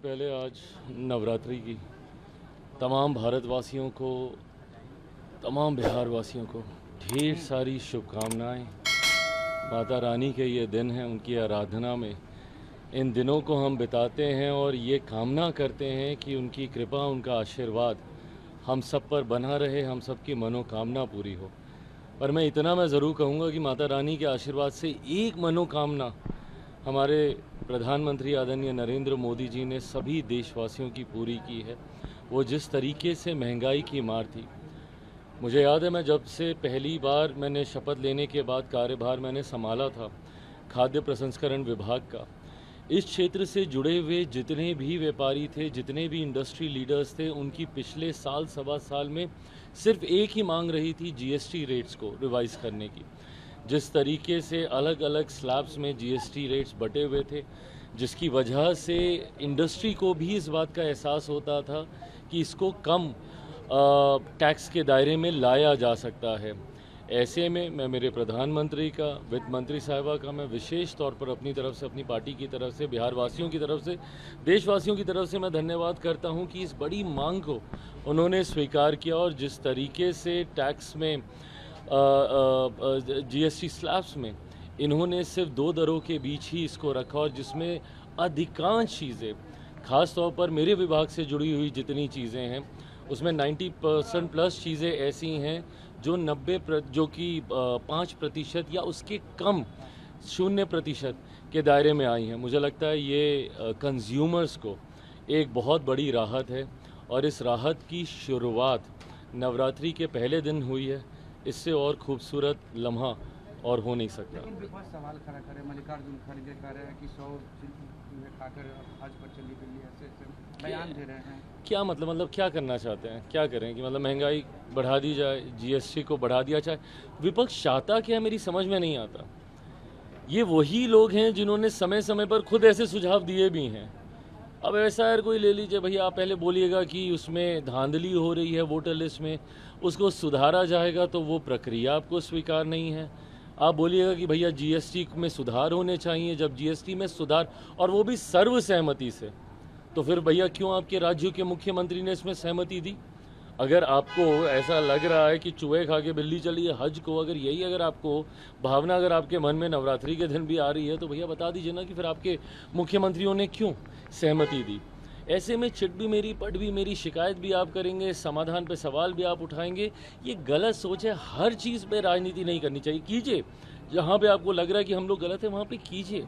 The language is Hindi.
पहले आज नवरात्रि की तमाम भारतवासियों को, तमाम बिहार वासियों को ढेर सारी शुभकामनाएं। माता रानी के ये दिन हैं, उनकी आराधना में इन दिनों को हम बिताते हैं और ये कामना करते हैं कि उनकी कृपा, उनका आशीर्वाद हम सब पर बना रहे, हम सब की मनोकामना पूरी हो। पर मैं इतना ज़रूर कहूँगा कि माता रानी के आशीर्वाद से एक मनोकामना हमारे प्रधानमंत्री आदरणीय नरेंद्र मोदी जी ने सभी देशवासियों की पूरी की है। वो जिस तरीके से महंगाई की मार थी, मुझे याद है मैं जब से पहली बार मैंने शपथ लेने के बाद कार्यभार मैंने संभाला था खाद्य प्रसंस्करण विभाग का, इस क्षेत्र से जुड़े हुए जितने भी व्यापारी थे, जितने भी इंडस्ट्री लीडर्स थे, उनकी पिछले साल सवा साल में सिर्फ एक ही मांग रही थी, जीएसटी रेट्स को रिवाइज़ करने की। जिस तरीके से अलग अलग स्लैब्स में जीएसटी रेट्स बटे हुए थे, जिसकी वजह से इंडस्ट्री को भी इस बात का एहसास होता था कि इसको कम टैक्स के दायरे में लाया जा सकता है। ऐसे में मैं मेरे प्रधानमंत्री का, वित्त मंत्री साहिबा का मैं विशेष तौर पर अपनी तरफ से, अपनी पार्टी की तरफ से, बिहार वासियों की तरफ से, देशवासियों की तरफ से मैं धन्यवाद करता हूं कि इस बड़ी मांग को उन्होंने स्वीकार किया और जिस तरीके से टैक्स में जीएसटी स्लैब्स में इन्होंने सिर्फ दो दरों के बीच ही इसको रखा और जिसमें अधिकांश चीज़ें, ख़ास तौर पर मेरे विभाग से जुड़ी हुई जितनी चीज़ें हैं उसमें 90% प्लस चीज़ें ऐसी हैं जो 5% या उसके कम 0% के दायरे में आई हैं। मुझे लगता है ये कंज्यूमर्स को एक बहुत बड़ी राहत है और इस राहत की शुरुआत नवरात्रि के पहले दिन हुई है। इससे और खूबसूरत लम्हा और हो नहीं सकता। लेकिन विपक्ष सवाल खड़ा करे, मल्लिकार्जुन खड़गे कह रहे हैं कि 100 खाकर हज पर चली गई, ऐसे बयान दे रहे हैं। क्या मतलब क्या करना चाहते हैं? क्या करें कि मतलब महंगाई बढ़ा दी जाए, जीएसटी को बढ़ा दिया जाए? विपक्ष चाहता क्या, मेरी समझ में नहीं आता। ये वही लोग हैं जिन्होंने समय समय पर खुद ऐसे सुझाव दिए भी हैं। अब ऐसा है, कोई ले लीजिए भैया, आप पहले बोलिएगा कि उसमें धांधली हो रही है वोटर लिस्ट में, उसको सुधारा जाएगा, तो वो प्रक्रिया आपको स्वीकार नहीं है। आप बोलिएगा कि भैया जीएसटी में सुधार होने चाहिए, जब जीएसटी में सुधार और वो भी सर्वसहमति से, तो फिर भैया क्यों आपके राज्यों के मुख्यमंत्री ने इसमें सहमति दी? अगर आपको ऐसा लग रहा है कि चूहे खा के बिल्ली चली है हज को, अगर यही अगर आपको भावना अगर आपके मन में नवरात्रि के दिन भी आ रही है, तो भैया बता दीजिए ना कि फिर आपके मुख्यमंत्रियों ने क्यों सहमति दी। ऐसे में चिट भी मेरी, पट भी मेरी, शिकायत भी आप करेंगे, समाधान पे सवाल भी आप उठाएंगे। ये गलत सोच है। हर चीज़ पे राजनीति नहीं करनी चाहिए। कीजिए, जहाँ पे आपको लग रहा है कि हम लोग गलत है वहाँ पे कीजिए।